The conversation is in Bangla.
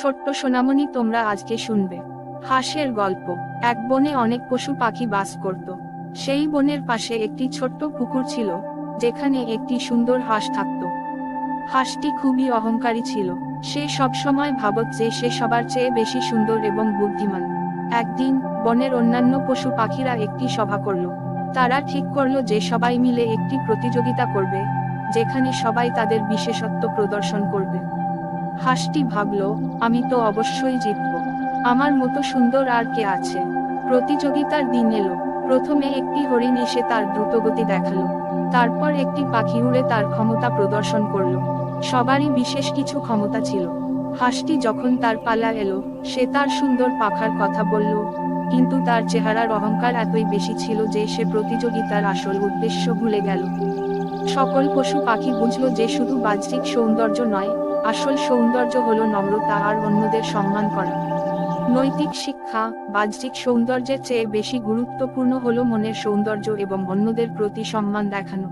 ছোট্ট সোনামণি, তোমরা আজকে শুনবে হাঁসের গল্প। এক বনে অনেক পশু পাখি বাস করত। সেই বনের পাশে একটি ছোট্ট পুকুর ছিল, যেখানে একটি সুন্দর হাঁস থাকত। হাঁসটি খুবই অহংকারী ছিল। সে সবসময় ভাবত যে সে সবার চেয়ে বেশি সুন্দর এবং বুদ্ধিমান। একদিন বনের অন্যান্য পশু পাখিরা একটি সভা করল। তারা ঠিক করল যে সবাই মিলে একটি প্রতিযোগিতা করবে, যেখানে সবাই তাদের বিশেষত্ব প্রদর্শন করবে। হাঁসটি ভাবল, আমি তো অবশ্যই জিতব। আমার মতো সুন্দর আর কে আছে। প্রতিযোগিতার দিন এলো। প্রথমে একটি হরিণ এসে তার দ্রুতগতি দেখালো। তারপর একটি পাখি উড়ে তার ক্ষমতা প্রদর্শন করলো। সবারই বিশেষ কিছু ক্ষমতা ছিল। হাঁসটি যখন তার পালা এলো, সে তার সুন্দর পাখার কথা বলল, কিন্তু তার চেহারার অহংকার এতই বেশি ছিল যে সে প্রতিযোগিতার আসল উদ্দেশ্য ভুলে গেল। সকল পশু পাখি বুঝল যে শুধু বাহ্যিক সৌন্দর্য নয়, আসল সৌন্দর্য হলো নম্রতা আর অন্যদের সম্মান করা। নৈতিক শিক্ষা: বাহ্যিক সৌন্দর্যের চেয়ে বেশি গুরুত্বপূর্ণ হলো মনের সৌন্দর্য এবং অন্যদের প্রতি সম্মান দেখানো।